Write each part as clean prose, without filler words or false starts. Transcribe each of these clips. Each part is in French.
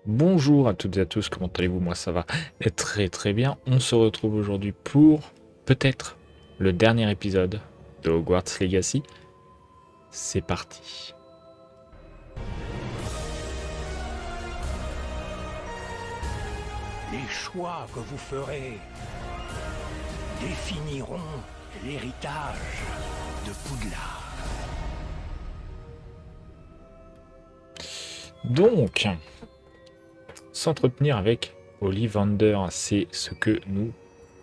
Bonjour à toutes et à tous, comment allez-vous? Moi ça va très très bien. On se retrouve aujourd'hui pour peut-être le dernier épisode de Hogwarts Legacy. C'est parti. Les choix que vous ferez définiront l'héritage de Poudlard. Donc, s'entretenir avec Ollivander, c'est ce que nous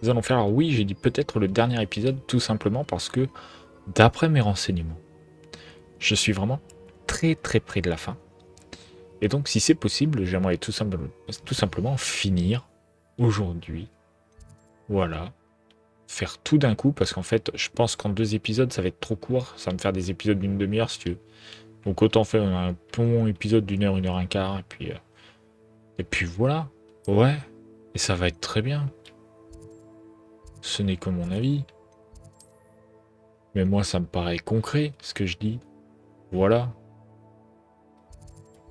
allons faire. Alors oui, j'ai dit peut-être le dernier épisode, tout simplement parce que, d'après mes renseignements, je suis vraiment très très près de la fin. Et donc, si c'est possible, j'aimerais tout simplement finir aujourd'hui. Voilà. Faire tout d'un coup, parce qu'en fait, je pense qu'en 2 épisodes, ça va être trop court. Ça va me faire des épisodes d'une demi-heure, si tu veux. Donc autant faire un bon épisode d'une heure un quart, et puis voilà. Ouais. Et ça va être très bien. Ce n'est que mon avis. Mais moi, ça me paraît concret, ce que je dis. Voilà.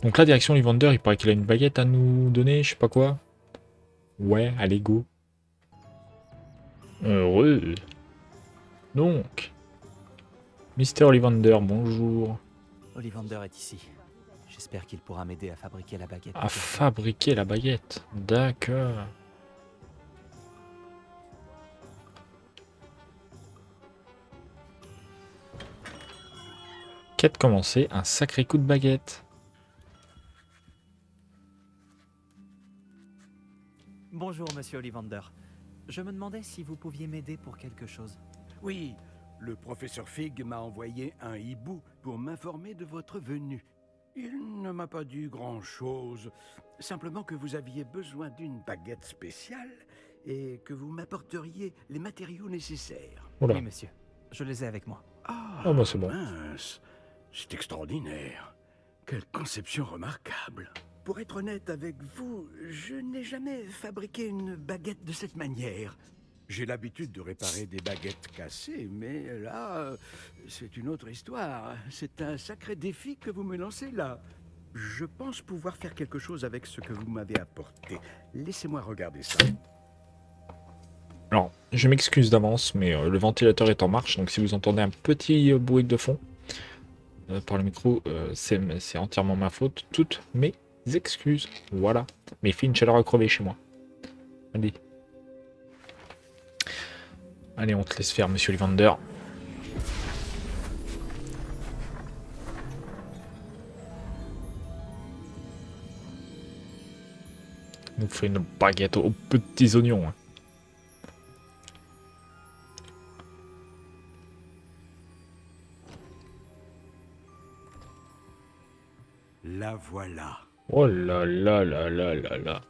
Donc la direction Lyvander, il paraît qu'il a une baguette à nous donner, je sais pas quoi. Ouais, allez, go. Heureux. Donc, Mister Ollivander, bonjour. Ollivander est ici. J'espère qu'il pourra m'aider à fabriquer la baguette À de Percy. fabriquer la baguette. D'accord. Quête commencée, un sacré coup de baguette. Bonjour, monsieur Ollivander. Je me demandais si vous pouviez m'aider pour quelque chose. Oui, le professeur Fig m'a envoyé un hibou pour m'informer de votre venue. Il ne m'a pas dit grand-chose, simplement que vous aviez besoin d'une baguette spéciale et que vous m'apporteriez les matériaux nécessaires. Oula. Oui, monsieur. Je les ai avec moi. Oh bah Ah, c'est bon. mince, c'est extraordinaire. Quelle conception remarquable. Pour être honnête avec vous, je n'ai jamais fabriqué une baguette de cette manière. J'ai l'habitude de réparer des baguettes cassées, mais là, c'est une autre histoire. C'est un sacré défi que vous me lancez là. Je pense pouvoir faire quelque chose avec ce que vous m'avez apporté. Laissez-moi regarder ça. Alors, je m'excuse d'avance, mais le ventilateur est en marche, donc si vous entendez un petit bruit de fond par le micro, c'est entièrement ma faute. Toutes mes excuses. Voilà. Mais il fait une chaleur à crever chez moi. Allez. Allez, on te laisse faire, monsieur Ollivander. Nous fait une baguette aux petits oignons. Hein. La voilà. Oh là là là là là là.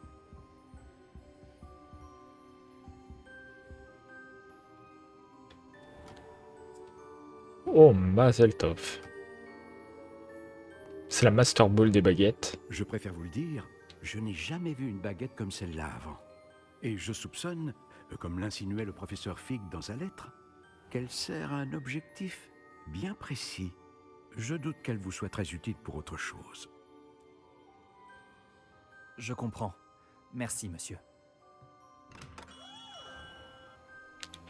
Oh, Mazel Tov. C'est la Master Ball des baguettes. Je préfère vous le dire, je n'ai jamais vu une baguette comme celle-là avant. Et je soupçonne, comme l'insinuait le professeur Fig dans sa lettre, qu'elle sert à un objectif bien précis. Je doute qu'elle vous soit très utile pour autre chose. Je comprends. Merci, monsieur.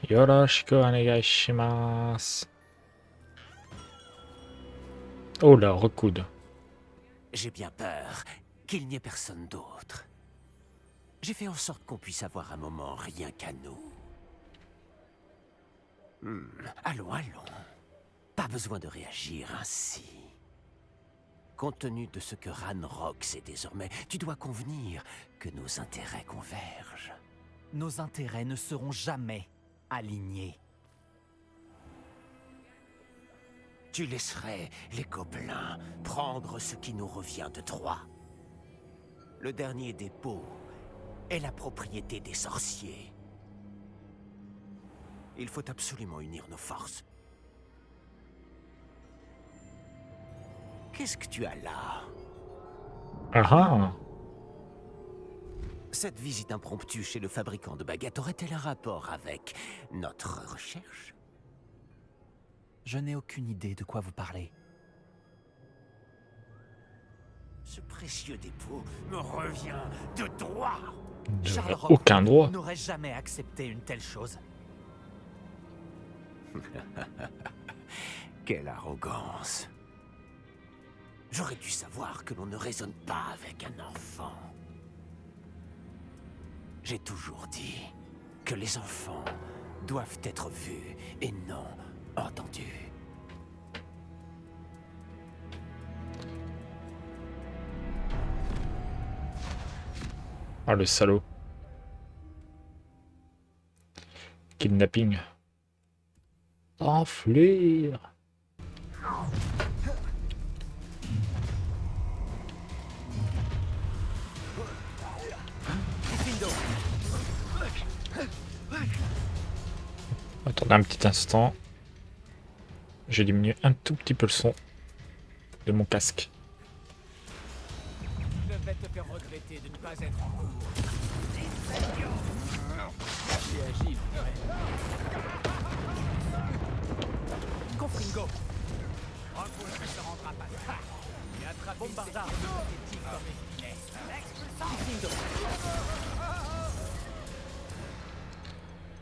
Yoroshiku onegai shimasu. Oh là, recoude. J'ai bien peur qu'il n'y ait personne d'autre. J'ai fait en sorte qu'on puisse avoir un moment rien qu'à nous. Allons, allons. Pas besoin de réagir ainsi. Compte tenu de ce que Ranrock sait désormais, tu dois convenir que nos intérêts convergent. Nos intérêts ne seront jamais alignés. Tu laisserais les gobelins prendre ce qui nous revient de droit. Le dernier dépôt est la propriété des sorciers. Il faut absolument unir nos forces. Qu'est-ce que tu as là? Ah ah. Cette visite impromptue chez le fabricant de baguettes aurait-elle un rapport avec notre recherche? Je n'ai aucune idée de quoi vous parlez. Ce précieux dépôt me revient de droit. Charles Rock Aucun droit. n'aurait jamais accepté une telle chose. Quelle arrogance. J'aurais dû savoir que l'on ne raisonne pas avec un enfant. J'ai toujours dit que les enfants doivent être vus et non entendus. Ah, le salaud. Kidnapping. Enfler. Attendez un petit instant. J'ai diminué un tout petit peu le son de mon casque. Je vais te faire regretter de ne pas être en cours. C'est agile, Confringo, Rocco ne se rendra pas ça. Et attrape Bombardard, pathétique comme les filets.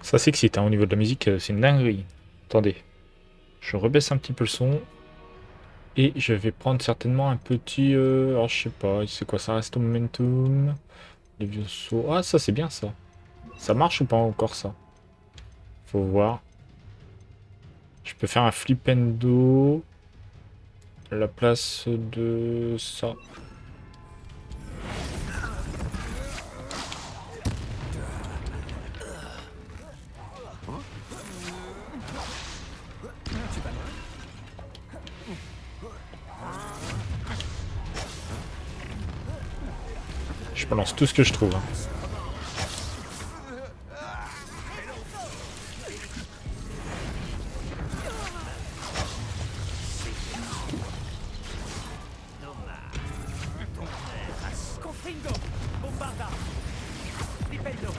Ça s'excite hein, au niveau de la musique, c'est une dinguerie. Attendez. Je rebaisse un petit peu le son. Et je vais prendre certainement un petit... alors je sais pas, c'est quoi ça? Reste au momentum. Les vieux sauts. Ah ça c'est bien ça. Ça marche ou pas encore ça? Faut voir. Je peux faire un flipendo. À la place de ça. Je balance tout ce que je trouve. Hein. Confringo, Bombardard, Flipendo.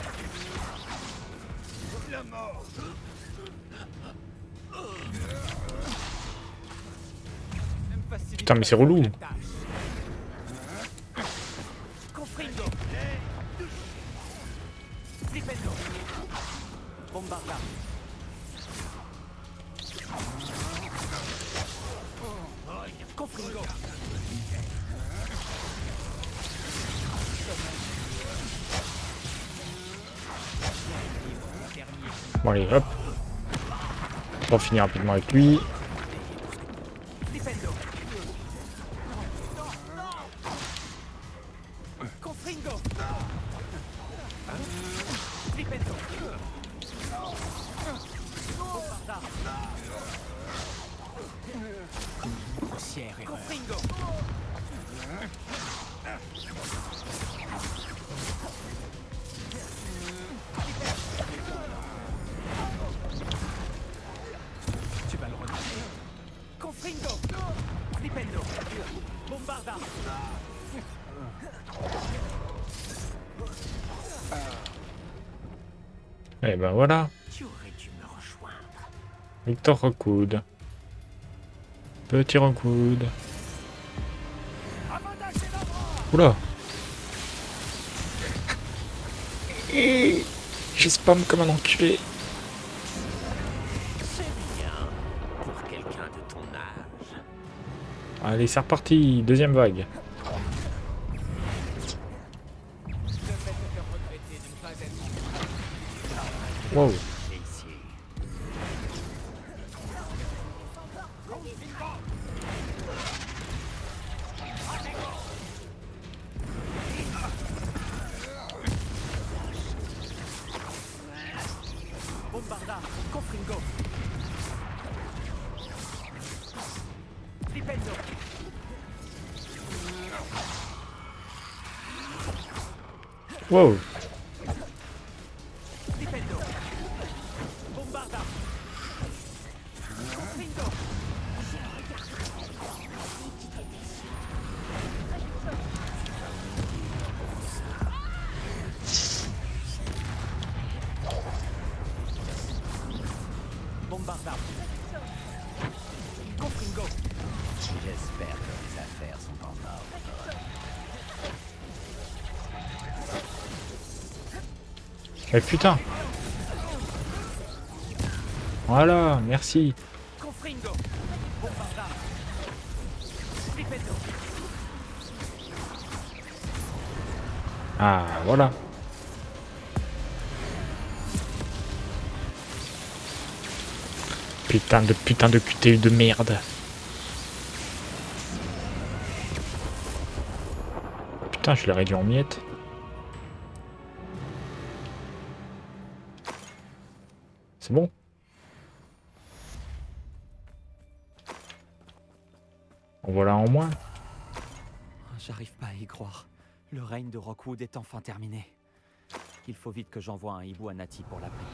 Putain mais c'est relou. Confringo, Flipendo, Bombardard. Confringo. Bon allez hop. On va finir rapidement avec lui. Flipendo. Confringo. Flipendo. Bombardard. Grossière erreur. Confringo. Tu vas le regretter. Confringo. Flipendo. Bombardard. Et ben voilà. Tu aurais dû me rejoindre. Victor Rockwood. Petit Rockwood. Oula. Je spam comme un enculé. C'est bien pour quelqu'un de ton âge. Allez, c'est reparti. Deuxième vague. Je vais te faire regretter de ne pas être Wow. Et ici. Bombardard. Confringo. Flipendo. Wow. Flipendo. Bombardard. Confringo. Bombardard. Confringo. J'espère que les affaires sont en ordre. Mais putain. Voilà, merci. Confringo. Bombarda. Flipetto. Ah, voilà. Putain de QTE de merde. Putain, je l'ai réduit en miettes. C'est bon? En voilà en moins. J'arrive pas à y croire. Le règne de Rockwood est enfin terminé. Il faut vite que j'envoie un hibou à Nati pour la prier.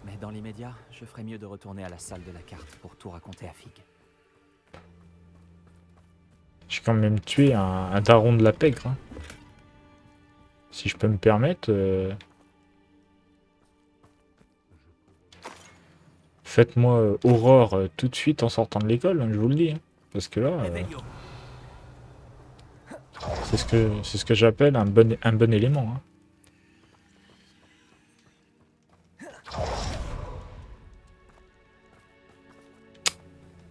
Mais dans l'immédiat, je ferais mieux de retourner à la salle de la carte pour tout raconter à Fig. J'ai quand même tué un daron de la pègre. Hein. Si je peux me permettre. Faites-moi Aurore tout de suite en sortant de l'école, hein, je vous le dis. Hein. Parce que là, c'est ce que j'appelle un bon élément. Hein.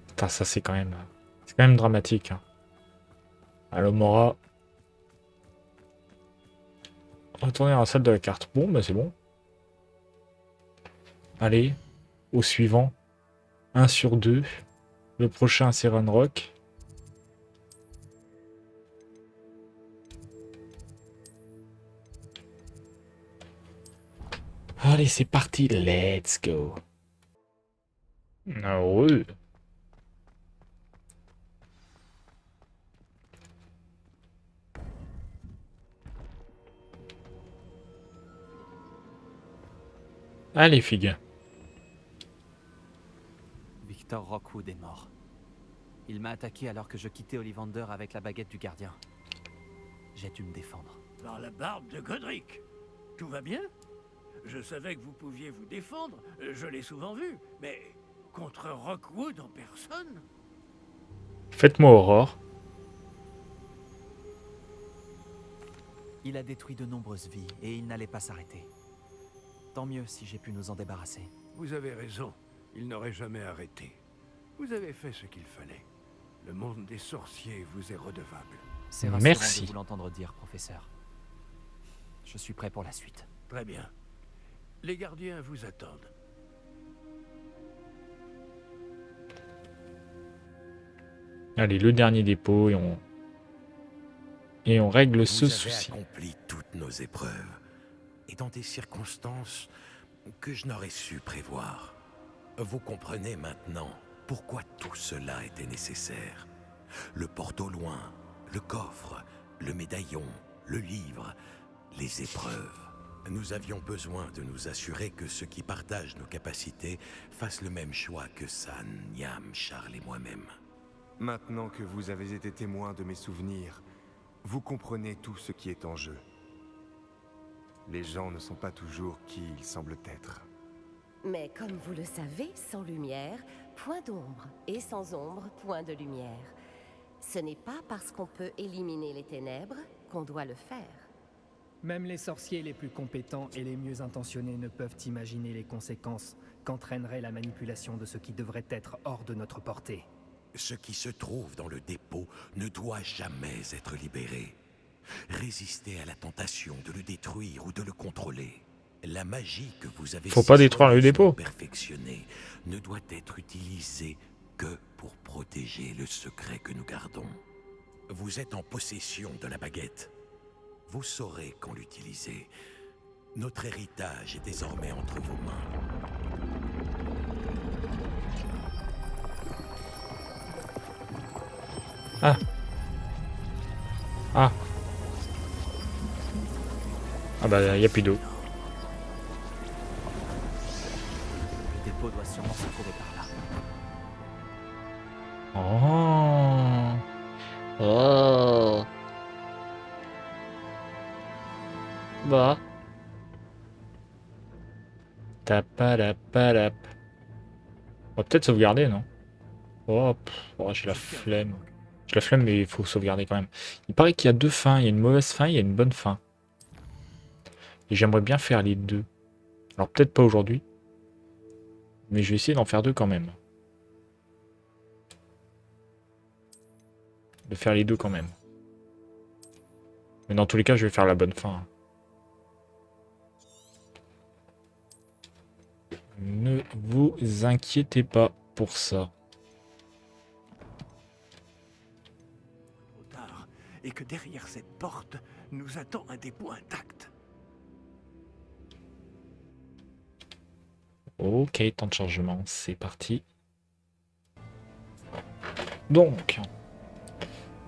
Putain, ça c'est quand même dramatique. Hein. Allo Mora. Retourner dans la salle de la carte. Bon, bah c'est bon. Allez, au suivant. 1 sur 2. Le prochain c'est Ranrock. Allez, c'est parti, let's go. Ah ouais. Allez, Fig. Victor Rockwood est mort. Il m'a attaqué alors que je quittais Ollivander avec la baguette du gardien. J'ai dû me défendre. Par la barbe de Godric. Tout va bien? Je savais que vous pouviez vous défendre, je l'ai souvent vu, mais contre Rockwood en personne? Faites-moi Aurore. Il a détruit de nombreuses vies et il n'allait pas s'arrêter. Tant mieux si j'ai pu nous en débarrasser. Vous avez raison, il n'aurait jamais arrêté. Vous avez fait ce qu'il fallait. Le monde des sorciers vous est redevable. C'est rassurant Merci. de vous l'entendre dire, professeur. Je suis prêt pour la suite. Très bien. Les gardiens vous attendent. Allez, le dernier dépôt et on règle ce Vous avez souci. accompli toutes nos épreuves, et dans des circonstances que je n'aurais su prévoir. Vous comprenez maintenant pourquoi tout cela était nécessaire. Le porte au loin, le coffre, le médaillon, le livre, les épreuves. Nous avions besoin de nous assurer que ceux qui partagent nos capacités fassent le même choix que San, Niam, Charles et moi-même. Maintenant que vous avez été témoin de mes souvenirs, vous comprenez tout ce qui est en jeu. Les gens ne sont pas toujours qui ils semblent être. Mais comme vous le savez, sans lumière, point d'ombre, et sans ombre, point de lumière. Ce n'est pas parce qu'on peut éliminer les ténèbres qu'on doit le faire. Même les sorciers les plus compétents et les mieux intentionnés ne peuvent imaginer les conséquences qu'entraînerait la manipulation de ce qui devrait être hors de notre portée. Ce qui se trouve dans le dépôt ne doit jamais être libéré. Résistez à la tentation de le détruire ou de le contrôler. La magie que vous avez Faut pas détruire le dépôt. perfectionnée ne doit être utilisée que pour protéger le secret que nous gardons. Vous êtes en possession de la baguette. Vous saurez quand l'utiliser. Notre héritage est désormais entre vos mains. Ah. Ah. Ah bah y a plus d'eau. Le dépôt doit sûrement se trouver par là. Oh. Oh. Bah. Tapadapalap. On va peut-être sauvegarder, non? Oh, j'ai la flemme. J'ai la flemme, mais il faut sauvegarder quand même. Il paraît qu'il y a deux fins. Il y a une mauvaise fin, il y a une bonne fin. Et j'aimerais bien faire les deux. Alors peut-être pas aujourd'hui. Mais je vais essayer d'en faire 2 quand même. De faire les 2 quand même. Mais dans tous les cas, je vais faire la bonne fin. Ne vous inquiétez pas pour ça. Trop tard, et que derrière cette porte nous attend un dépôt intact. Ok, temps de chargement, c'est parti. Donc,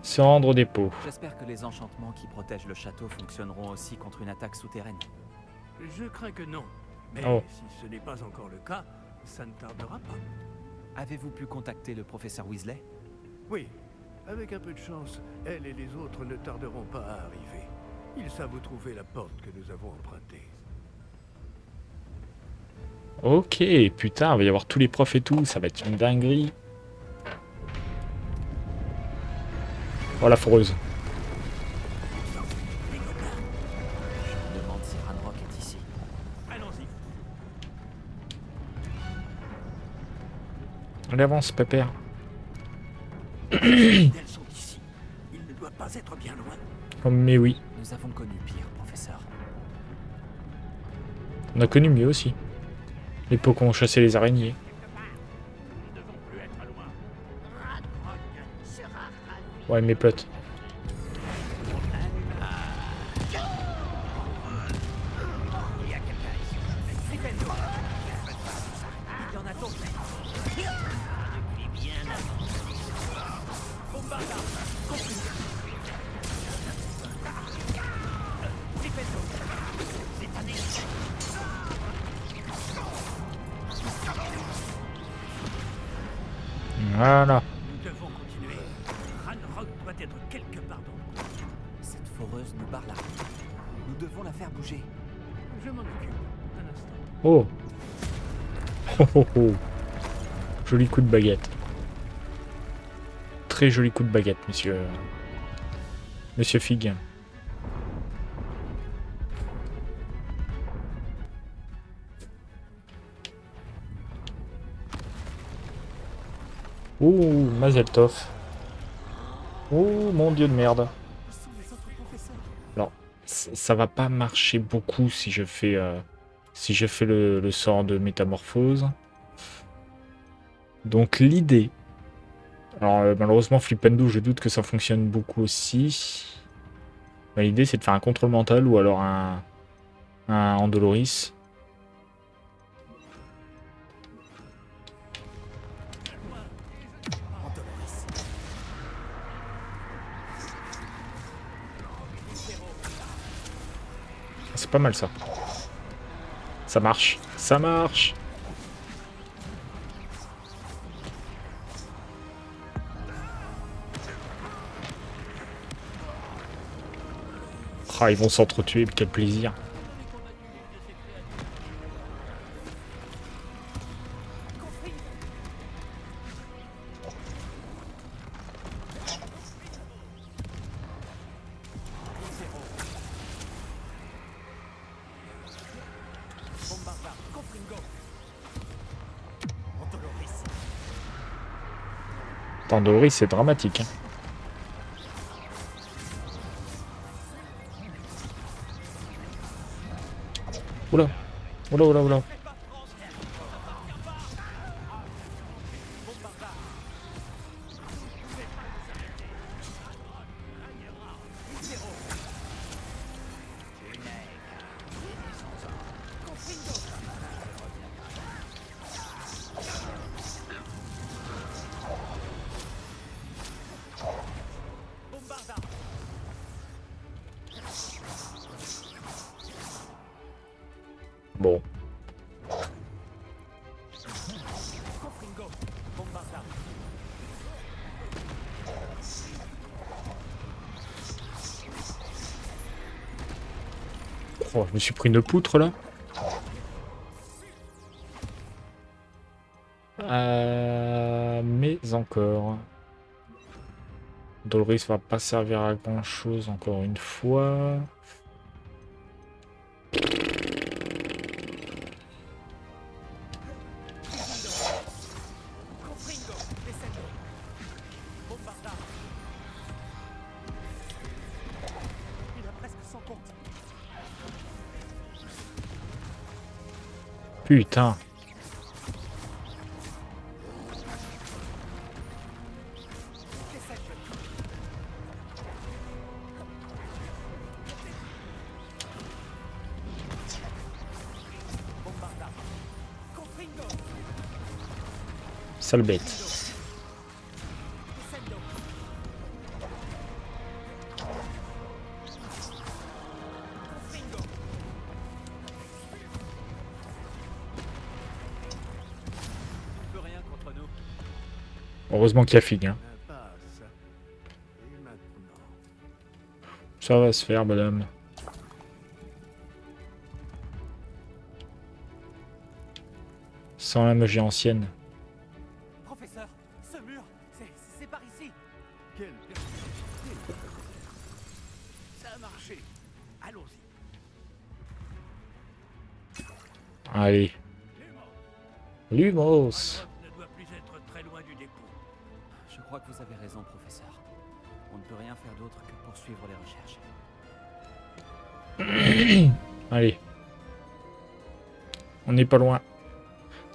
se rendre au dépôt. J'espère que les enchantements qui protègent le château fonctionneront aussi contre une attaque souterraine. Je crains que non. Mais Oh. si ce n'est pas encore le cas, ça ne tardera pas. Avez-vous pu contacter le professeur Weasley? Oui, avec un peu de chance, elle et les autres ne tarderont pas à arriver. Ils savent où trouver la porte que nous avons empruntée. Ok, putain, il va y avoir tous les profs et tout, ça va être une dinguerie. Oh la foreuse. Je me demande si Ranrock est ici. Allons-y. Allez, avance, pépère. Elles sont ici. Ils ne doivent pas être bien loin. Oh, mais oui, Nous avons connu pire, professeur. on a connu mieux aussi. L'époque où on chassait les araignées. Nous ne devons plus être loin. Ouais, mes potes. Il y en a d'autres. Voilà. Nous devons continuer. Ranrock doit être quelque part dans le coin. Cette foreuse nous barre la route. Nous devons la faire bouger. Je m'en occupe. Un instant. Oh. Oh, oh, oh. Joli coup de baguette. Très joli coup de baguette, monsieur. Monsieur Fig. Ouh, Mazel Tov. Oh, mon dieu de merde. Alors, ça va pas marcher beaucoup si je fais, le sort de métamorphose. Donc l'idée... Alors malheureusement, Flipendo, je doute que ça fonctionne beaucoup aussi. Mais l'idée, c'est de faire un contrôle mental ou alors un Andoloris. C'est pas mal ça. Ça marche. Ça marche. Ah, ils vont s'entretuer, quel plaisir. Andoloris, c'est dramatique. Hein. Oula. Oula, oula, oula. Bon. Oh, je me suis pris une poutre là. Mais encore. Doloris va pas servir à grand chose encore une fois. Putain. Sale bête. Heureusement qu'il y a Fig. Hein. Ça va se faire, madame. Sans la magie ancienne. Professeur, ce mur, c'est par ici. Ça a marché. Allons-y. Allez. Lumos. Ne doit plus être très loin du dépôt. Je crois que vous avez raison, professeur. On ne peut rien faire d'autre que poursuivre les recherches. Allez. On n'est pas loin.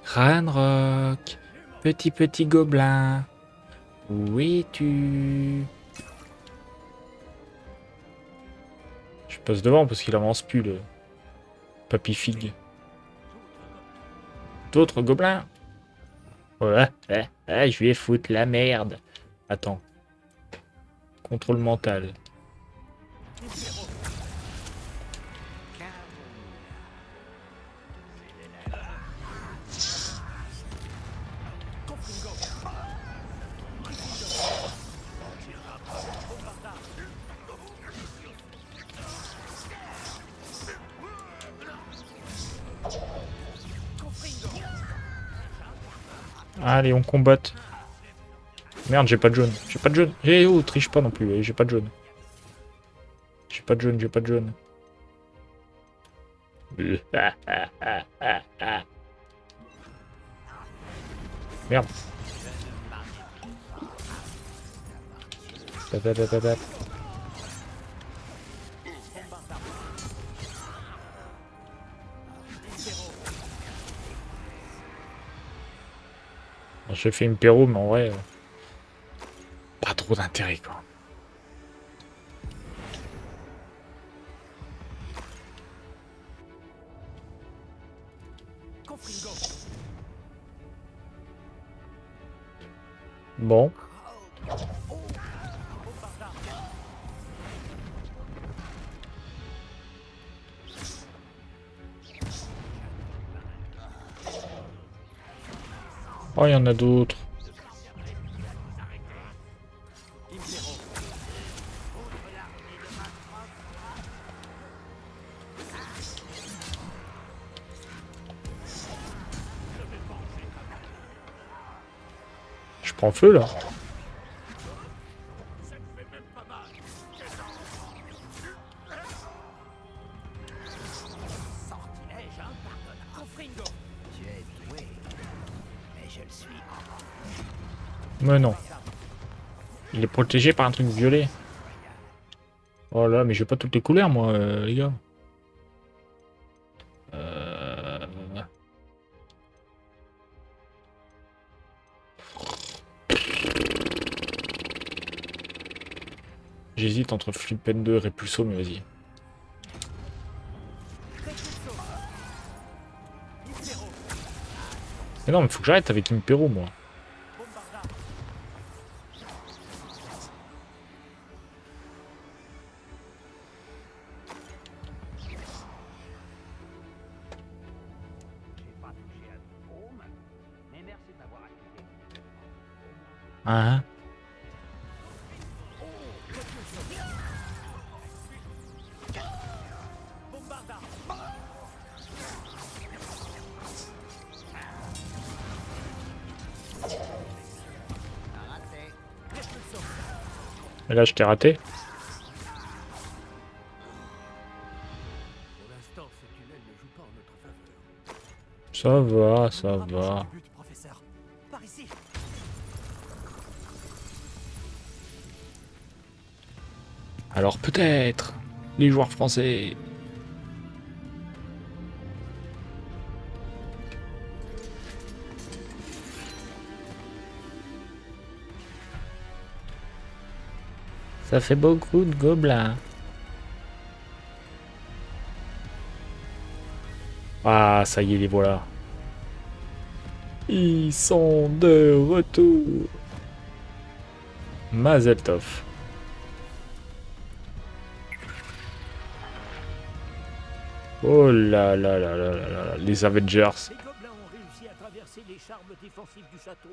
Ranrock. Petit gobelin. Où es-tu? Je passe devant parce qu'il avance plus, le Papy Fig. D'autres gobelins? Ouais, je vais foutre la merde. Attends. Contrôle mental. Allez, on combatte. Merde, j'ai pas de jaune. J'ai pas de jaune. Oh, triche pas non plus. J'ai pas de jaune. J'ai pas de jaune, j'ai pas de jaune. Merde. J'ai fait une péro, mais en vrai, pas trop d'intérêt, quoi. Bon. Oh, il y en a d'autres. Je prends feu là. Mais non. Il est protégé par un truc violet. Oh là, mais j'ai pas toutes les couleurs, moi, les gars. J'hésite entre Flippen 2 et Repulso, mais vas-y. Mais non, mais faut que j'arrête avec Impero, moi. Hein? Et là, je t'ai raté. Pour l'instant, ce tunnel ne joue pas en notre faveur. Ça va. Par ici. Alors peut-être les joueurs français. Ça fait beaucoup de gobelins. Ah, ça y est, les voilà. Ils sont de retour. Mazel tov. Oh là là là là là là, les Avengers. Les gobelins ont réussi à traverser les charmes défensifs du château.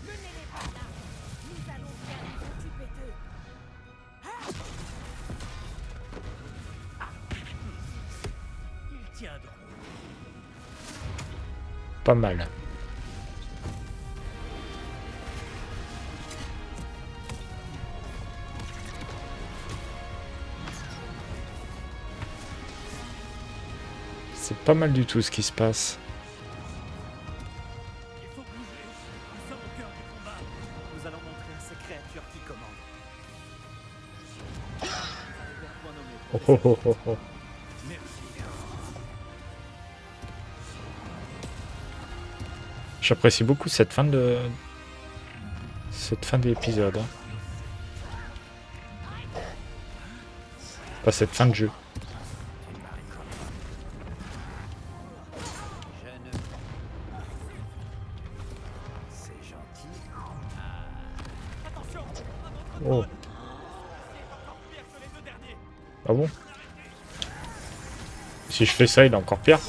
Menez-les par là. Nous allons bien nous occuper d'eux. Ils tiendront. Pas mal. C'est pas mal du tout ce qui se passe. Il faut bouger. Nous sommes au cœur du combat. Nous allons montrer à ces créatures qui commandent. Arrivé à point nommé. Oh oh oh oh oh. J'apprécie beaucoup cette fin de... cette fin d'épisode. Hein. Pas cette fin de jeu. Oh. Ah bon? Si je fais ça, il est encore pire.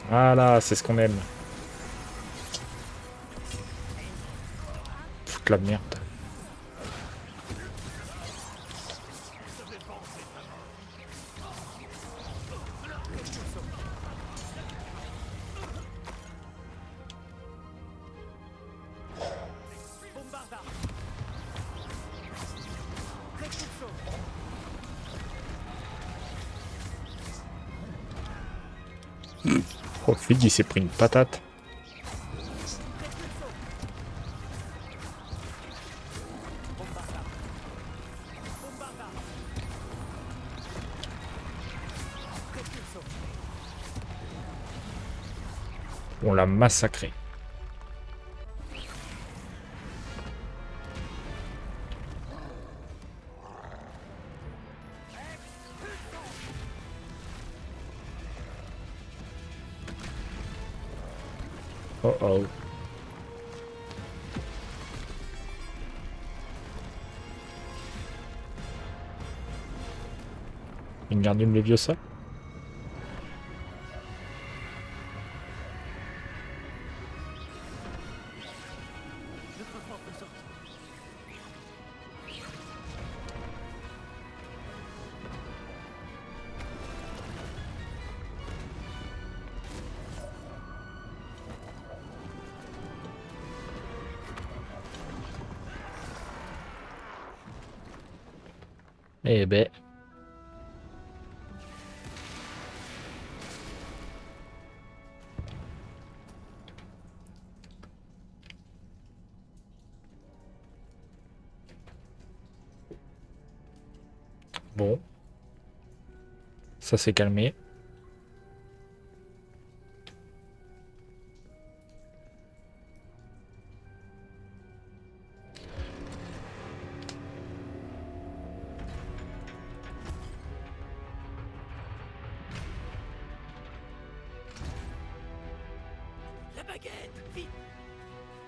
Voilà, c'est ce qu'on aime. Foutre la merde. Oh, Fig, il s'est pris une patate. On l'a massacré. Oh oh. Wingardium Leviosa. Eh ben. Bon. Ça s'est calmé. La baguette, vite.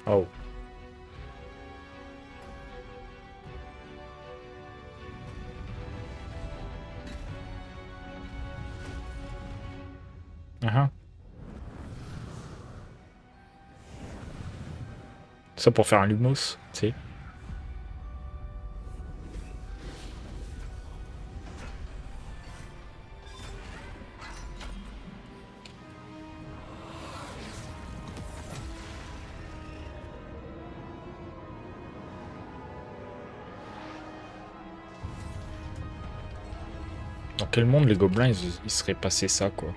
Oh. Ah. Ça pour faire un Lumos, tu sais. Dans quel monde les gobelins ils seraient passés ça quoi?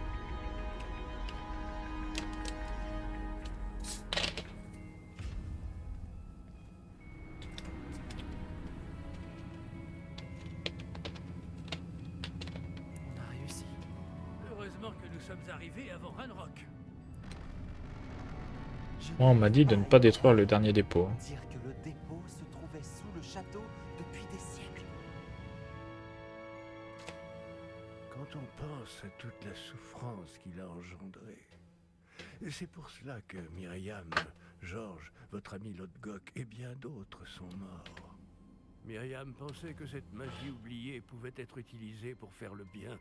On a réussi. Heureusement que nous sommes arrivés avant Ranrock. Moi on m'a dit de ne pas détruire le dernier dépôt. Dire que le dépôt se trouvait sous le château depuis des siècles. Quand on pense à toute la souffrance qu'il a engendrée. Et c'est pour cela que Myriam, Georges, votre ami Lodgok et bien d'autres sont morts. Myriam pensait que cette magie oubliée pouvait être utilisée pour faire le bien,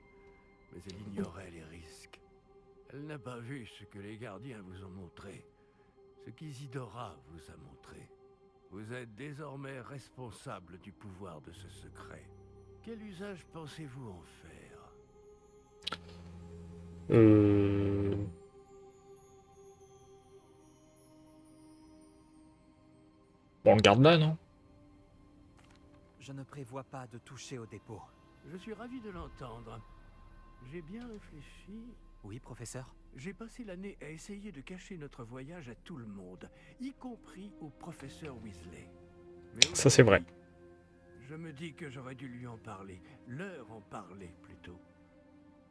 mais elle ignorait les risques. Elle n'a pas vu ce que les gardiens vous ont montré, ce qu'Isidora vous a montré. Vous êtes désormais responsable du pouvoir de ce secret. Quel usage pensez-vous en faire? Bon, on le garde là, non? Je ne prévois pas de toucher au dépôt. Je suis ravi de l'entendre. J'ai bien réfléchi. Oui, professeur? J'ai passé l'année à essayer de cacher notre voyage à tout le monde, y compris au professeur Weasley. Mais Ça c'est vrai. je me dis que j'aurais dû lui en parler, leur en parler plutôt.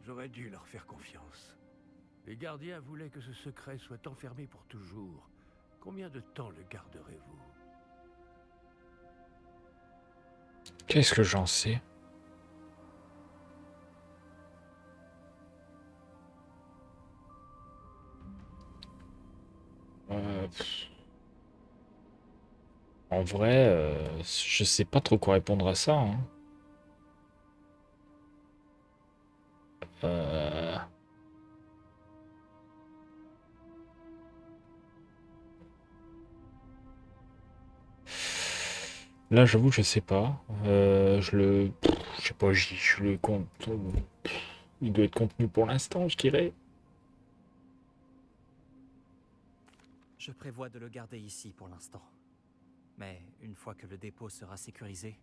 J'aurais dû leur faire confiance. Les gardiens voulaient que ce secret soit enfermé pour toujours. Combien de temps le garderez-vous? Qu'est-ce que j'en sais? En vrai, je sais pas trop quoi répondre à ça. Hein. Là, j'avoue, je sais pas. Je sais pas, je le compte. Il doit être contenu pour l'instant, je dirais. Je prévois de le garder ici pour l'instant. Mais une fois que le dépôt sera sécurisé,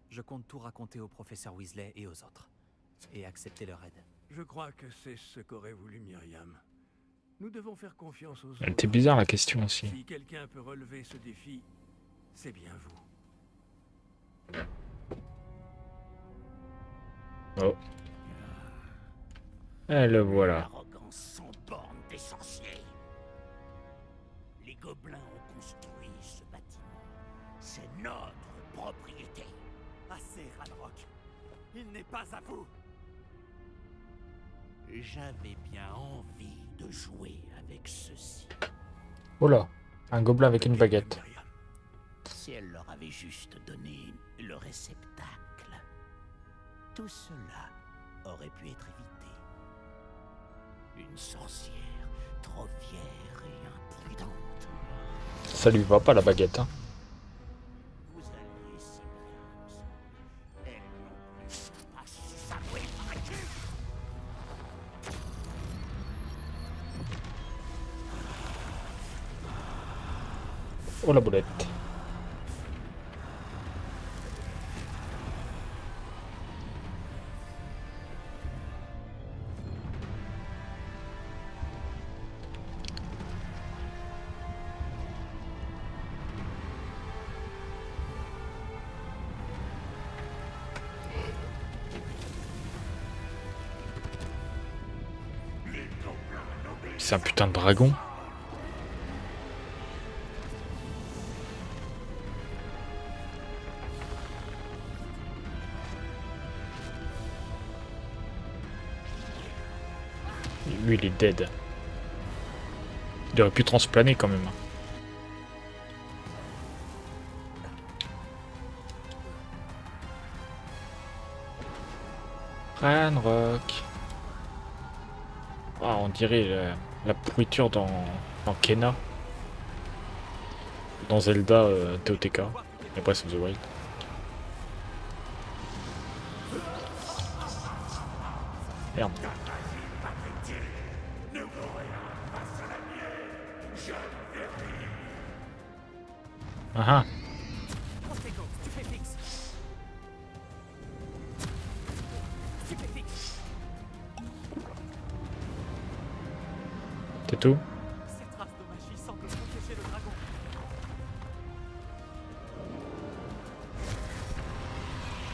je compte tout raconter au professeur Weasley et aux autres. Et accepter leur aide. Je crois que c'est ce qu'aurait voulu Myriam. Nous devons faire confiance aux Elle autres. était bizarre la question aussi. Si quelqu'un peut relever ce défi, c'est bien vous. Oh. Et le voilà. L'arrogance sans borne des sorciers. Les gobelins ont construit ce bâtiment. C'est notre propriété. Assez, Ranrock. Il n'est pas à vous. J'avais bien envie de jouer avec ceci. Oh là, un gobelin avec une baguette. Myriam. Si elle leur avait juste donné le réceptacle, tout cela aurait pu être évité. Une sorcière trop fière et imprudente. Ça lui va pas la baguette. Hein. Vous alliez si bien ensemble. Elle non plus pas su s'avouer vaincue. Oh la boulette. C'est un putain de dragon. Lui, il est dead. Il aurait pu transplaner quand même. Ranrock. Ah, on dirait la pourriture dans Kena. Dans Zelda TOTK. Et Breath of the Wild. Merde. Ah ah. Prostégo, stupéfixe. Stupéfixe. C'est tout? Ces traces de magie semblent protéger le dragon.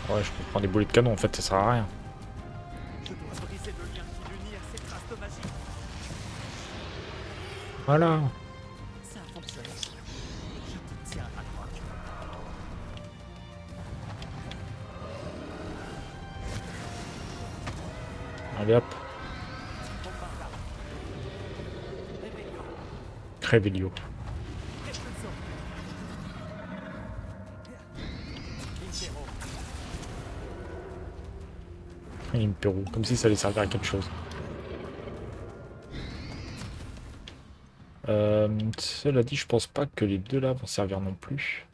Ouais, je peux prendre des boulets de canon, en fait, ça sert à rien. Je dois briser le lien qui l'unit à ces traces de magie. Voilà. Ça a fonctionné. Je te tiens à croire. Allez hop. Réveillon. Impero, comme si ça allait servir à quelque chose. Cela dit, je pense pas que les deux là vont servir non plus.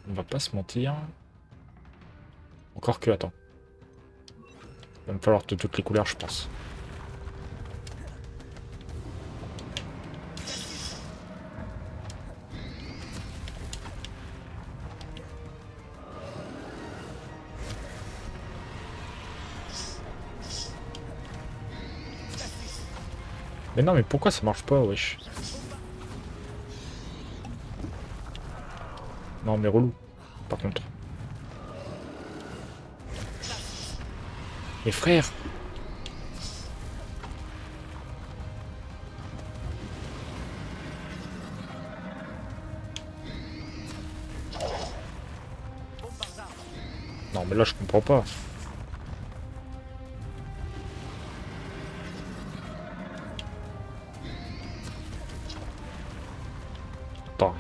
On va pas se mentir. Encore que, attends. Il va me falloir de toutes les couleurs, je pense. Mais non, mais pourquoi ça marche pas, wesh? Non, mais relou, par contre. Les frères! Non, mais là, je comprends pas. Attends.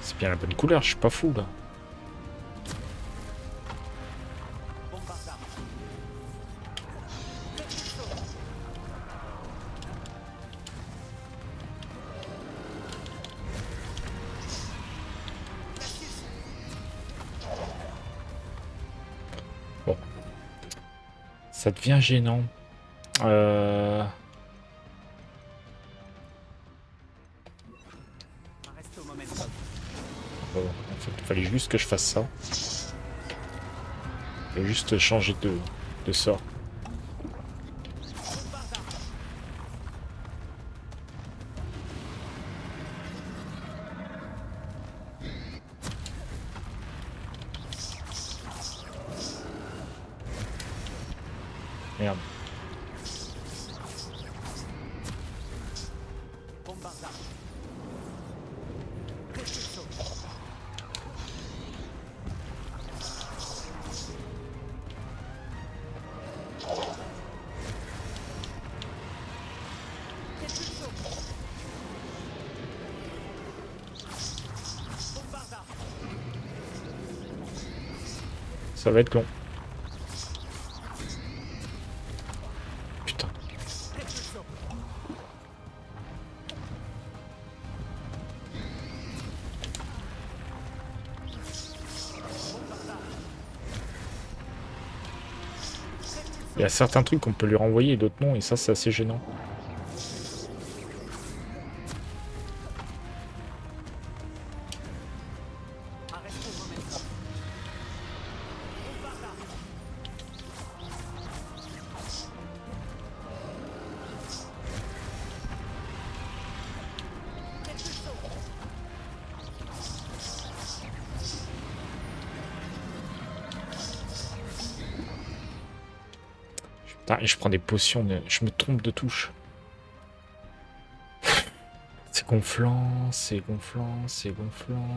C'est bien la bonne couleur, je suis pas fou là. Bon. Ça devient gênant. En fait, il fallait juste que je fasse ça. Et juste changer de sort. Merde. Ça va être long. Putain. Il y a certains trucs qu'on peut lui renvoyer et d'autres non, et ça c'est assez gênant. Putain, et je prends des potions, je me trompe de touche. C'est gonflant, c'est gonflant, c'est gonflant.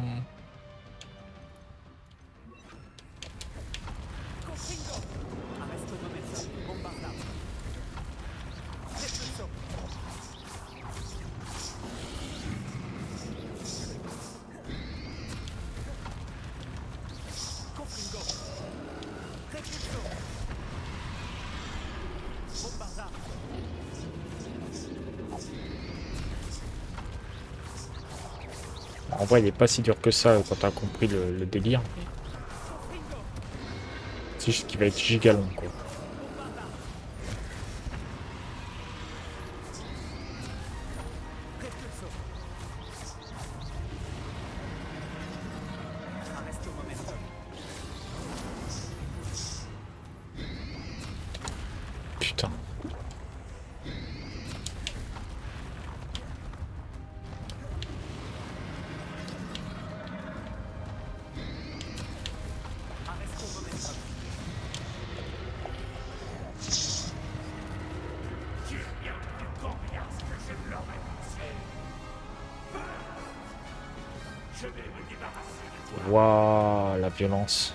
En vrai, il est pas si dur que ça quand t'as compris le délire. C'est juste qu'il va être giga long, quoi. Waouh, la violence.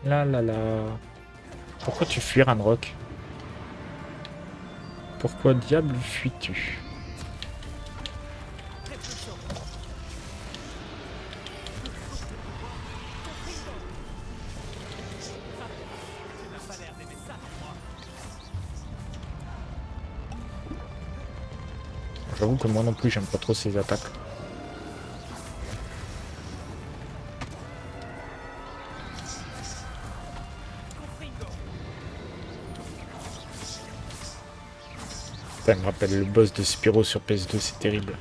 Là là là. Pourquoi tu fuis, Ranrock? Pourquoi diable fuis-tu? J'avoue que moi non plus j'aime pas trop ces attaques. Ça me rappelle le boss de Spyro sur PS2, c'est terrible.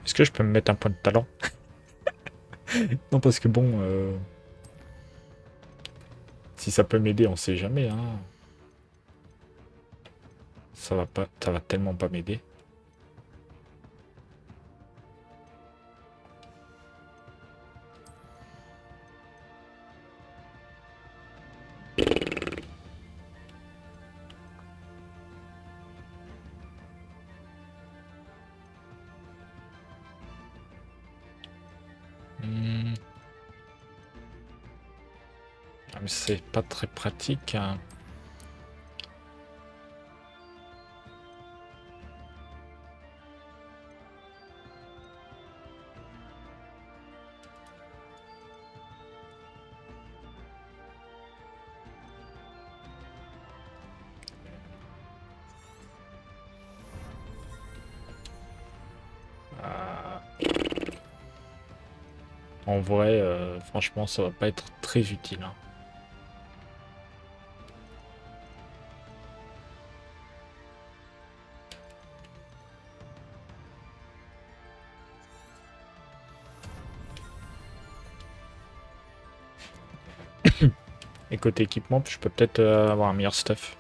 Est-ce que je peux me mettre un point de talent? Non, parce que bon, si ça peut m'aider, on sait jamais, hein. Ça va tellement pas m'aider. Ah, mais c'est pas très pratique, hein. En vrai, franchement, ça va pas être très utile, hein. Et côté équipement, je peux peut-être avoir un meilleur stuff.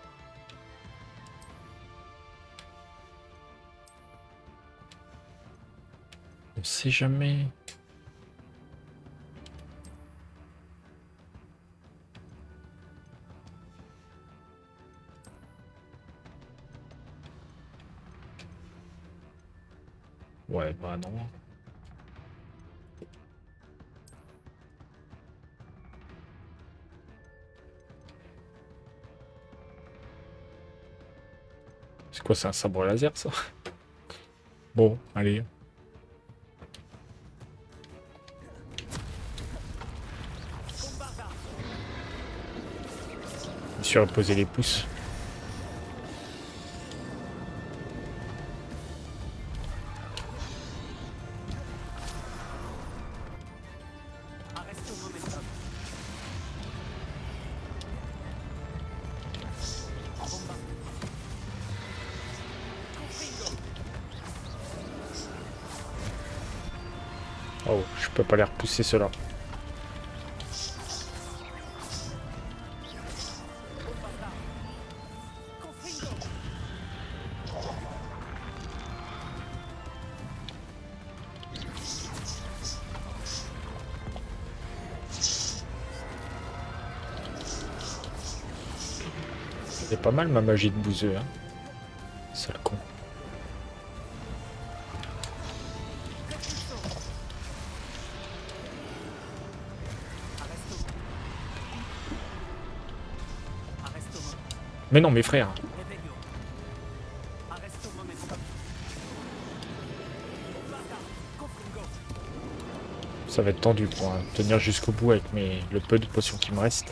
On sait jamais. Ouais, bah non. C'est quoi, c'est un sabre laser, ça? Bon, allez. Je me suis reposé les pouces. Oh, je peux pas les repousser ceux-là. C'est pas mal ma magie de bouseux, hein. Sale con. Mais non, mes frères. Ça va être tendu pour tenir jusqu'au bout avec le peu de potions qui me reste.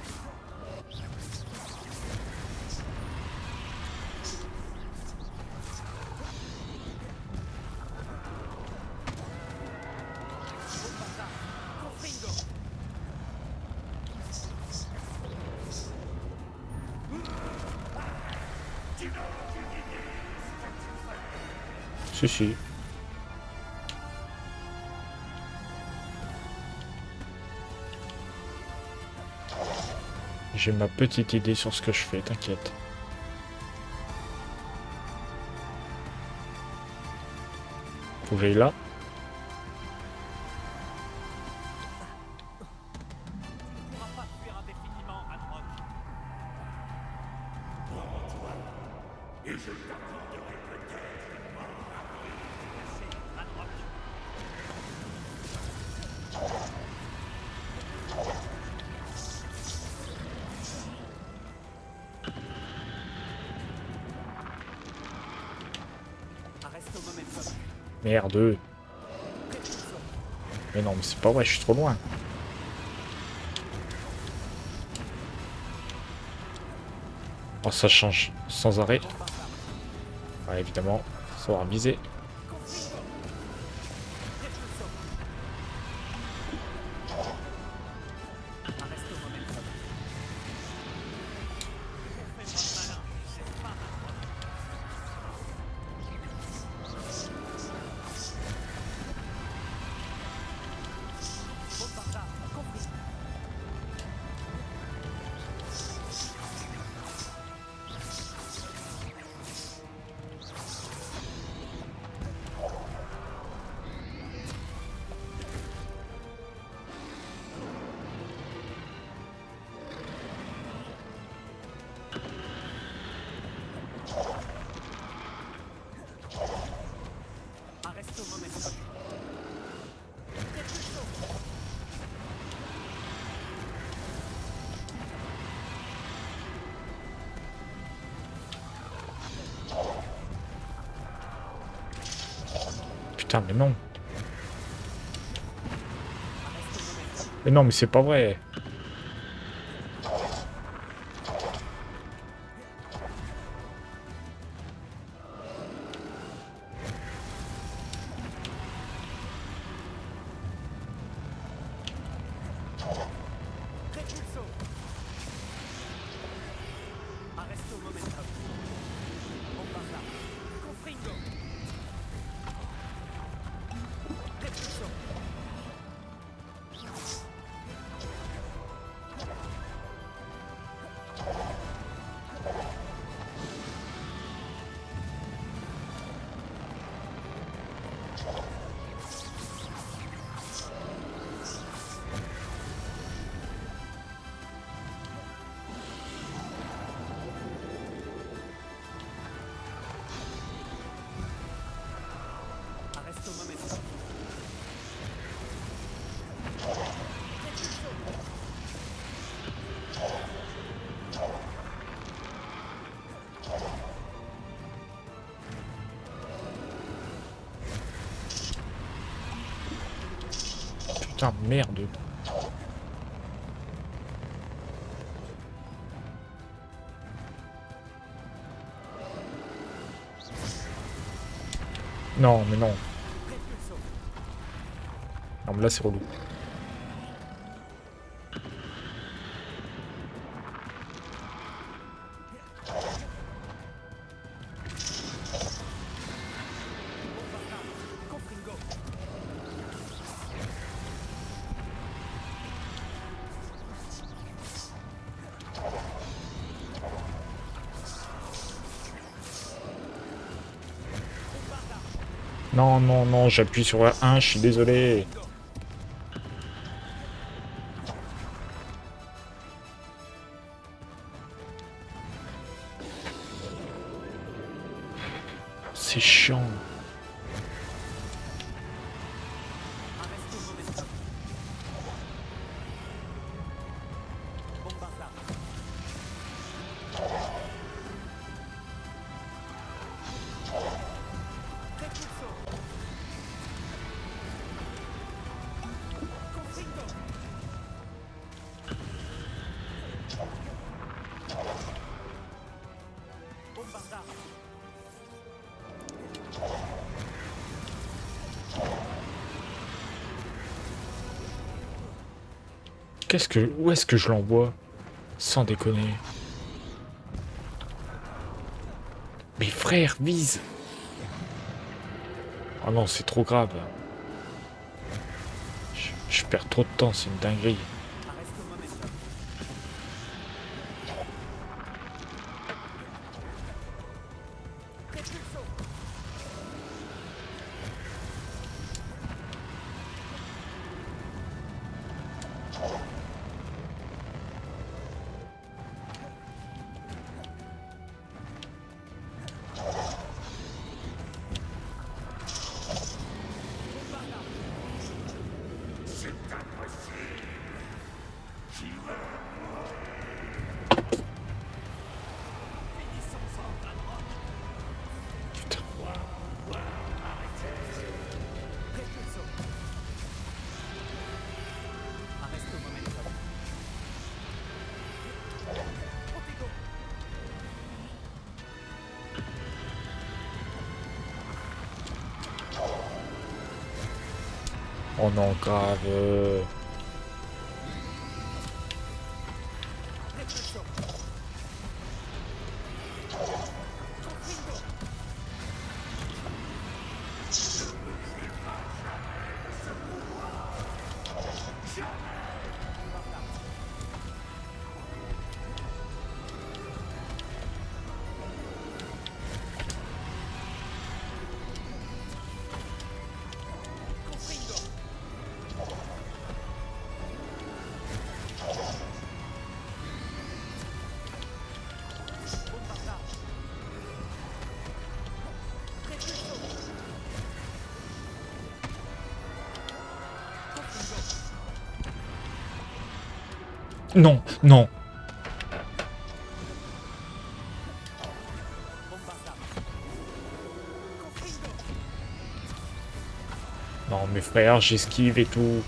Si, si. J'ai ma petite idée sur ce que je fais, t'inquiète. Faut que j'aille là. Merde. Mais non, mais c'est pas vrai, je suis trop loin. Oh, ça change sans arrêt. Ouais, évidemment, ça aura misé. Putain, mais non. Mais non, mais c'est pas vrai. Putain, merde. Non, mais non. Non, mais là, c'est relou. Non, non, non, j'appuie sur la 1, je suis désolé. C'est chiant. Où est-ce que je l'envoie? Sans déconner. Mais frère, vise! Oh non, c'est trop grave. Je perds trop de temps, c'est une dinguerie. Oh non, grave. Non, non. Non, mes frères, j'esquive et tout.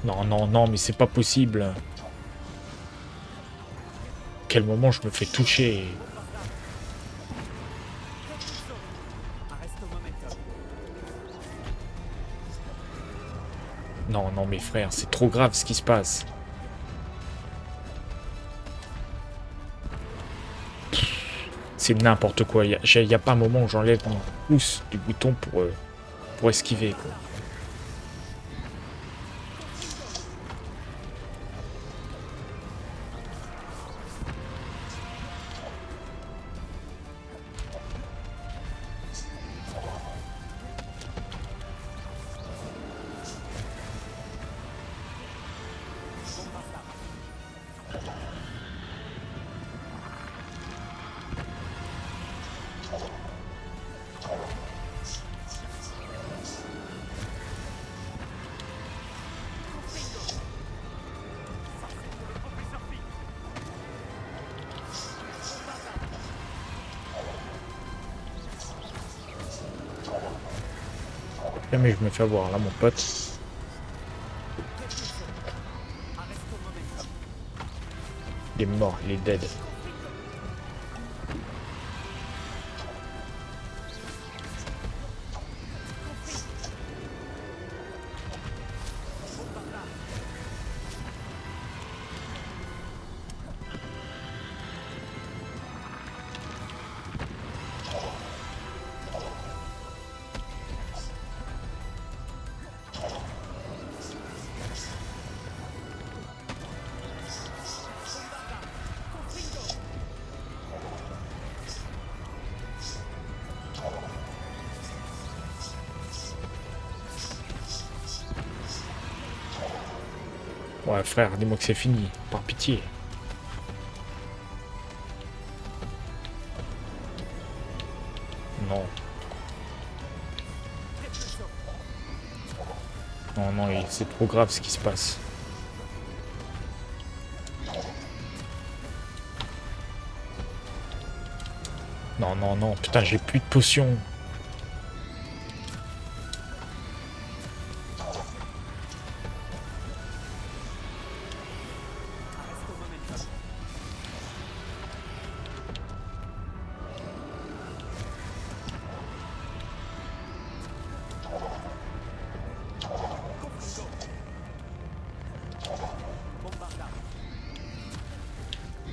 Non, non, non, mais c'est pas possible. Quel moment je me fais toucher. Non, non, mes frères, c'est trop grave ce qui se passe. C'est n'importe quoi. Il y a pas un moment où j'enlève mon pouce du bouton pour esquiver, quoi. Jamais je me fais avoir là, mon pote. Il est mort, il est dead. Ouais, frère, dis-moi que c'est fini, par pitié. Non. Non, non, c'est trop grave ce qui se passe. Non, non, non, putain, j'ai plus de potions.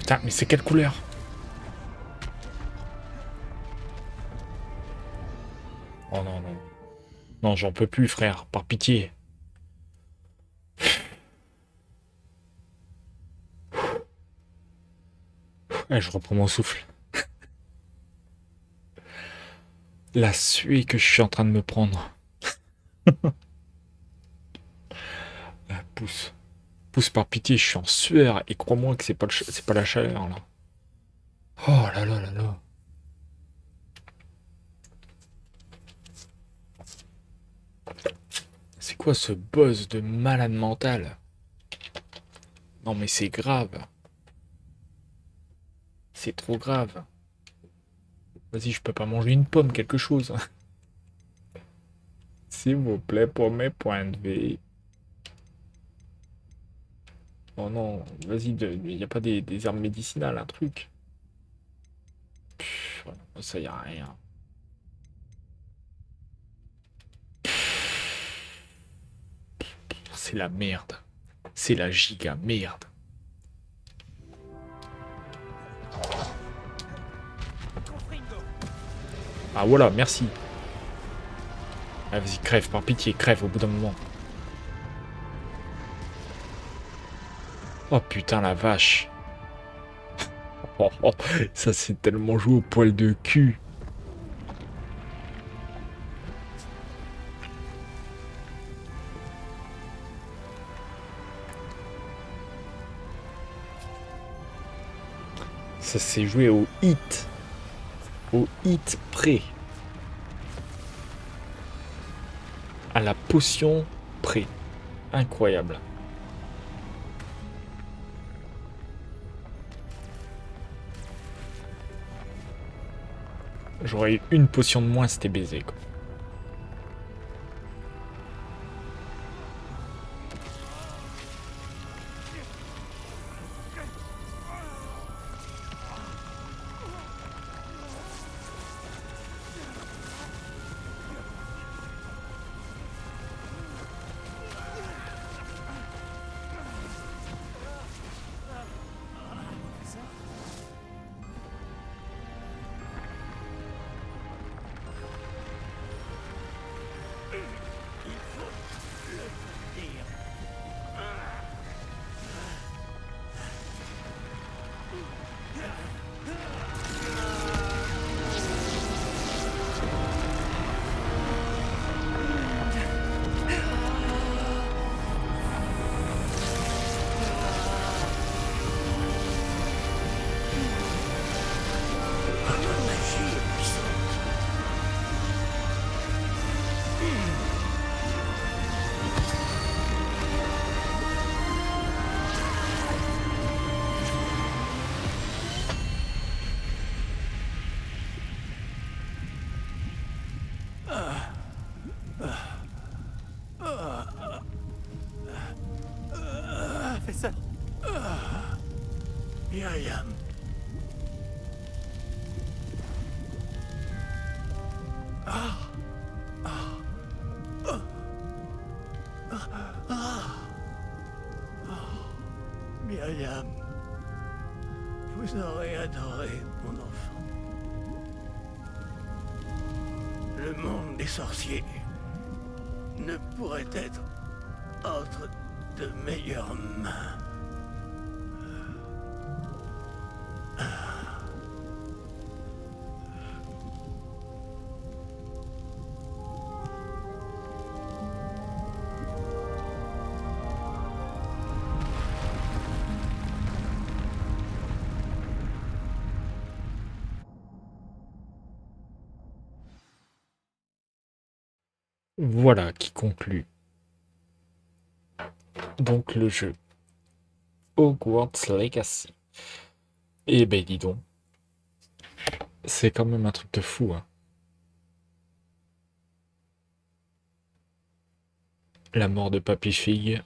Putain, mais c'est quelle couleur? Oh non, non. Non, j'en peux plus, frère. Par pitié. Je reprends mon souffle. La suée que je suis en train de me prendre. Pousse. Pousse par pitié, je suis en sueur. Et crois-moi que c'est pas la chaleur, là. Oh là là là là. C'est quoi ce buzz de malade mental? Non mais c'est grave. C'est trop grave. Vas-y, je peux pas manger une pomme, quelque chose. S'il vous plaît, pour mes points de vie. Oh non, vas-y, il n'y a pas des herbes médicinales, un truc. Voilà, ça y a rien. C'est la merde. C'est la giga merde. Ah voilà, merci. Ah, vas-y, crève, par pitié, crève au bout d'un moment. Oh putain, la vache. Oh, oh, ça c'est tellement joué au poil de cul. Ça s'est joué au hit. Au hit près. À la potion près. Incroyable. J'aurais eu une potion de moins, c'était baisé, quoi. Fais ça. Myriam. Myriam, vous aurez adoré mon enfant. Le monde des sorciers ne pourrait être entre de meilleures mains. Voilà qui conclut donc le jeu Hogwarts Legacy. Eh ben dis donc, c'est quand même un truc de fou, hein. La mort de Papy Fig.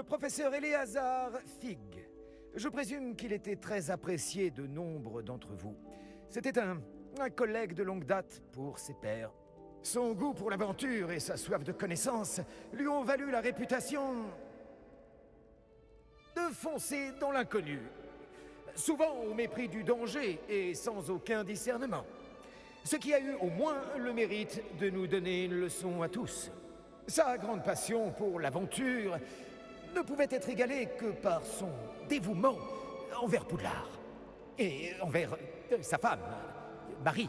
professeur Éléazar Fig. Je présume qu'il était très apprécié de nombre d'entre vous. C'était un collègue de longue date pour ses pairs. Son goût pour l'aventure et sa soif de connaissance lui ont valu la réputation de foncer dans l'inconnu. Souvent au mépris du danger et sans aucun discernement. Ce qui a eu au moins le mérite de nous donner une leçon à tous. Sa grande passion pour l'aventure ne pouvait être égalée que par son dévouement envers Poudlard. Et envers sa femme, Marie,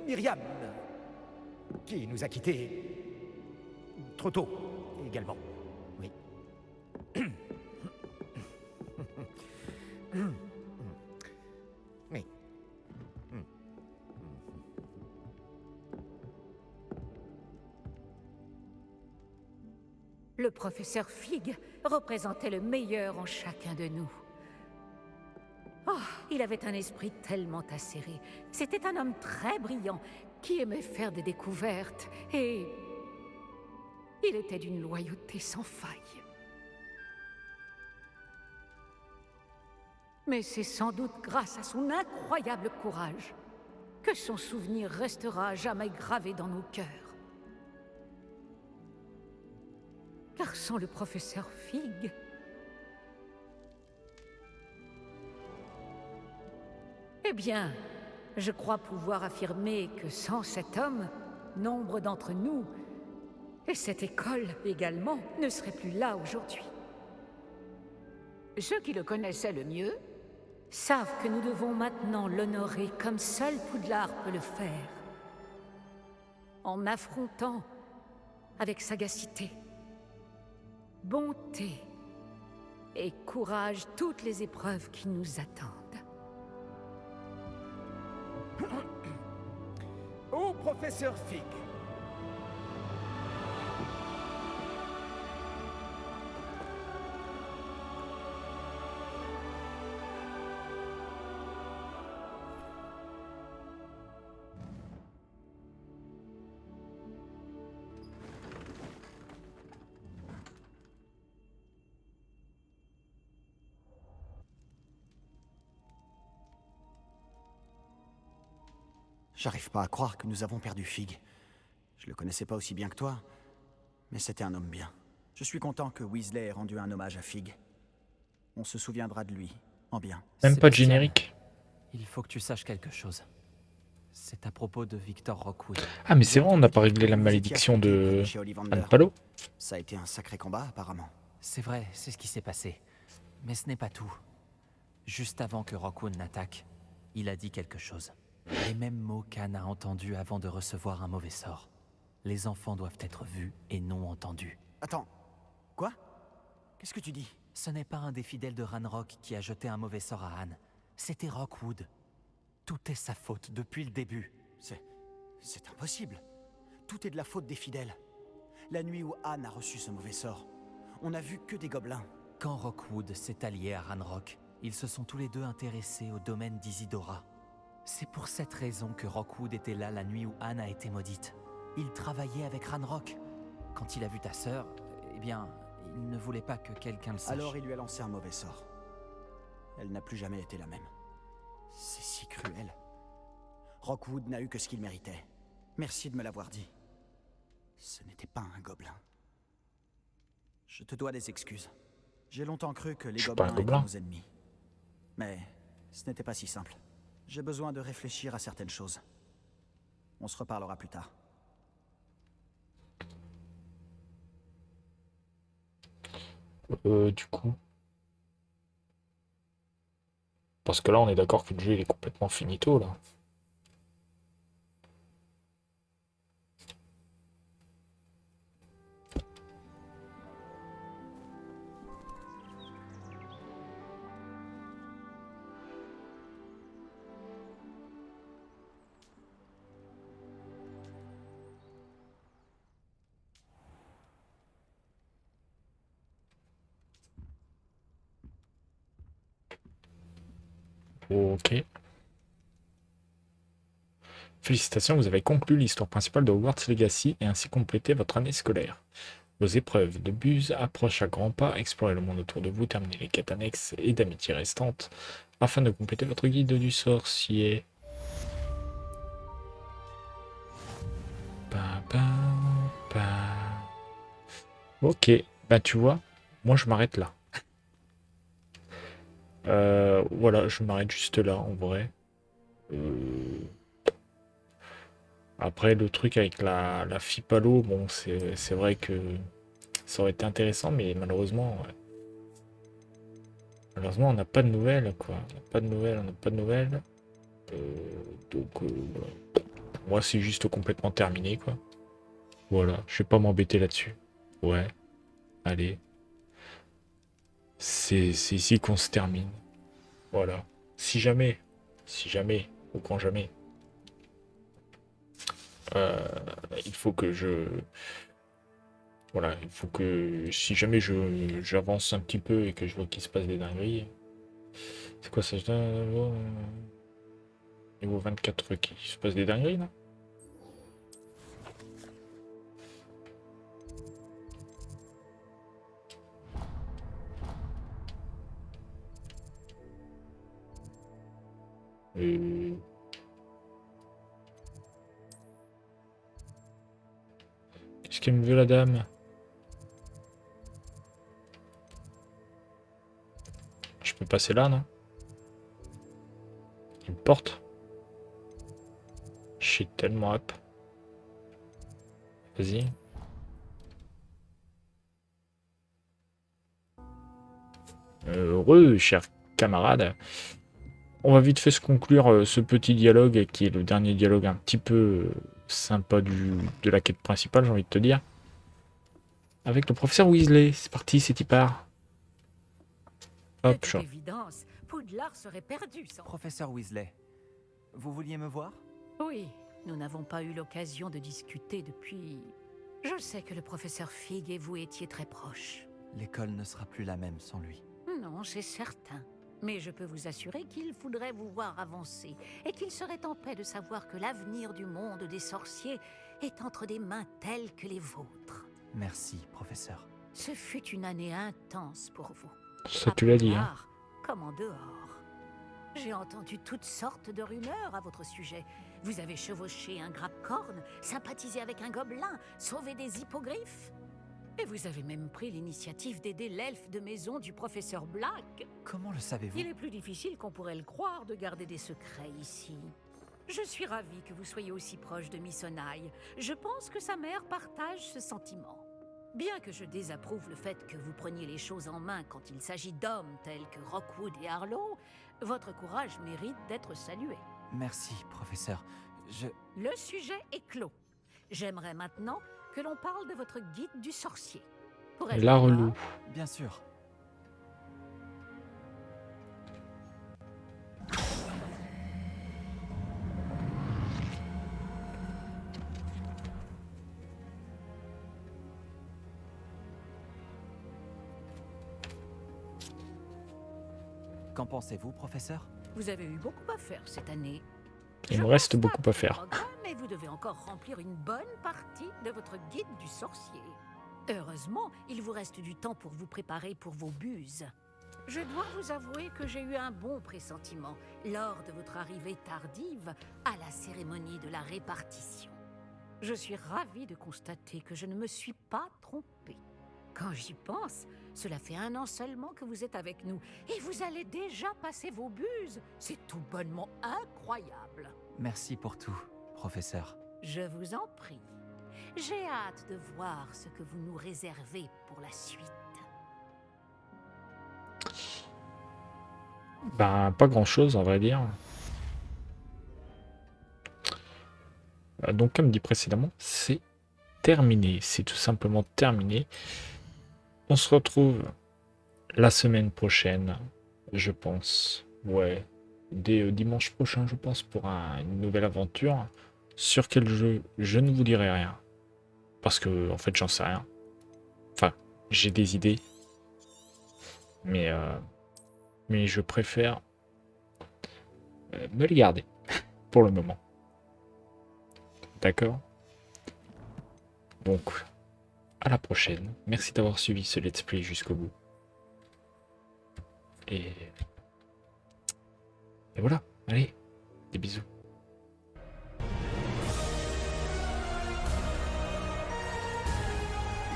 Myriam, qui nous a quittés trop tôt également. Oui. Oui. Le professeur Fig représentait le meilleur en chacun de nous. Oh, il avait un esprit tellement acéré. C'était un homme très brillant, qui aimait faire des découvertes, et il était d'une loyauté sans faille. Mais c'est sans doute grâce à son incroyable courage que son souvenir restera à jamais gravé dans nos cœurs. Car sans le professeur Fig, eh bien, je crois pouvoir affirmer que sans cet homme, nombre d'entre nous, et cette école également, ne seraient plus là aujourd'hui. Ceux qui le connaissaient le mieux savent que nous devons maintenant l'honorer comme seul Poudlard peut le faire, en affrontant avec sagacité, bonté et courage toutes les épreuves qui nous attendent. Au professeur Fig. J'arrive pas à croire que nous avons perdu Fig. Je le connaissais pas aussi bien que toi, mais c'était un homme bien. Je suis content que Weasley ait rendu un hommage à Fig. On se souviendra de lui, en bien. Même pas de générique. Il faut que tu saches quelque chose. C'est à propos de Victor Rockwood. Ah mais c'est vrai, on n'a pas réglé la malédiction de Anne Palo. Ça a été un sacré combat, apparemment. C'est vrai, c'est ce qui s'est passé. Mais ce n'est pas tout. Juste avant que Rockwood n'attaque, il a dit quelque chose. Les mêmes mots qu'Anne a entendus avant de recevoir un mauvais sort. Les enfants doivent être vus et non entendus. Attends, quoi? Qu'est-ce que tu dis? Ce n'est pas un des fidèles de Ranrock qui a jeté un mauvais sort à Anne. C'était Rockwood. Tout est sa faute depuis le début. C'est impossible. Tout est de la faute des fidèles. La nuit où Anne a reçu ce mauvais sort, on n'a vu que des gobelins. Quand Rockwood s'est allié à Ranrock, ils se sont tous les deux intéressés au domaine d'Isidora. C'est pour cette raison que Rockwood était là la nuit où Anne a été maudite. Il travaillait avec Ranrock. Quand il a vu ta sœur, eh bien, il ne voulait pas que quelqu'un le sache. Alors il lui a lancé un mauvais sort. Elle n'a plus jamais été la même. C'est si cruel. Rockwood n'a eu que ce qu'il méritait. Merci de me l'avoir dit. Ce n'était pas un gobelin. Je te dois des excuses. J'ai longtemps cru que les gobelins étaient nos ennemis. Mais ce n'était pas si simple. J'ai besoin de réfléchir à certaines choses. On se reparlera plus tard. Du coup. Parce que là, on est d'accord que le jeu il est complètement finito, là. Ok. Félicitations, vous avez conclu l'histoire principale de Hogwarts Legacy et ainsi complété votre année scolaire. Vos épreuves de buse approchent à grands pas, explorez le monde autour de vous, terminez les quêtes annexes et d'amitié restantes afin de compléter votre guide du sorcier. Pa, pa, pa. Ok, bah tu vois, moi je m'arrête là. Voilà, je m'arrête juste là en vrai. Après le truc avec la Fipalo, bon c'est vrai que ça aurait été intéressant, mais malheureusement, ouais. Malheureusement on n'a pas de nouvelles quoi. On n'a pas de nouvelles, on n'a pas de nouvelles. Voilà. Moi c'est juste complètement terminé quoi. Voilà, je vais pas m'embêter là-dessus. Ouais, allez. C'est ici qu'on se termine. Voilà. Si jamais, au grand jamais, il faut que je... Voilà, il faut que si jamais j'avance un petit peu et que je vois qu'il se passe des dingueries... C'est quoi ça? Niveau 24 qui se passe des dingueries là? Qu'est-ce qu'elle me veut la dame? Je peux passer là, non? Une porte? Je suis tellement up. Vas-y. Heureux, chers camarades. On va vite fait se conclure ce petit dialogue qui est le dernier dialogue un petit peu sympa de la quête principale, j'ai envie de te dire. Avec le professeur Weasley. C'est parti, c'est y part. Hop, De toute évidence, Poudlard serait perdu sans... Professeur Weasley, vous vouliez me voir? Oui, nous n'avons pas eu l'occasion de discuter depuis... Je sais que le professeur Fig et vous étiez très proches. L'école ne sera plus la même sans lui. Non, c'est certain. Mais je peux vous assurer qu'il faudrait vous voir avancer et qu'il serait en paix de savoir que l'avenir du monde des sorciers est entre des mains telles que les vôtres. Merci, professeur. Ce fut une année intense pour vous. Ça, tu l'as dit, hein. Poudlard, comme en dehors. J'ai entendu toutes sortes de rumeurs à votre sujet. Vous avez chevauché un grappe-corne, sympathisé avec un gobelin, sauvé des hippogriffes. Et vous avez même pris l'initiative d'aider l'elfe de maison du professeur Black. Comment le savez-vous? Il est plus difficile qu'on pourrait le croire de garder des secrets ici. Je suis ravie que vous soyez aussi proche de Miss Onaille. Je pense que sa mère partage ce sentiment. Bien que je désapprouve le fait que vous preniez les choses en main quand il s'agit d'hommes tels que Rockwood et Harlow, votre courage mérite d'être salué. Merci, professeur. Le sujet est clos. J'aimerais maintenant que l'on parle de votre guide du sorcier. Pourrais-je La le voir? relou. Bien sûr. Qu'en pensez-vous, professeur? Vous avez eu beaucoup à faire cette année. Il me reste beaucoup à faire. Mais vous devez encore remplir une bonne partie de votre guide du sorcier. Heureusement, il vous reste du temps pour vous préparer pour vos buses. Je dois vous avouer que j'ai eu un bon pressentiment lors de votre arrivée tardive à la cérémonie de la répartition. Je suis ravie de constater que je ne me suis pas trompée. Quand j'y pense, cela fait 1 an seulement que vous êtes avec nous et vous allez déjà passer vos buses. C'est tout bonnement incroyable. Merci pour tout, professeur. Je vous en prie. J'ai hâte de voir ce que vous nous réservez pour la suite. Ben, pas grand-chose, en vrai dire. Donc, comme dit précédemment, c'est terminé. C'est tout simplement terminé. On se retrouve la semaine prochaine, je pense. Ouais, dès dimanche prochain, je pense, pour une nouvelle aventure. Sur quel jeu, je ne vous dirai rien. Parce que, en fait, j'en sais rien. Enfin, j'ai des idées. Mais je préfère me les garder. Pour le moment. D'accord? Donc, à la prochaine. Merci d'avoir suivi ce let's play jusqu'au bout. Et voilà, allez, des bisous.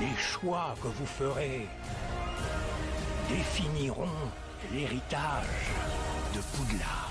Les choix que vous ferez définiront l'héritage de Poudlard.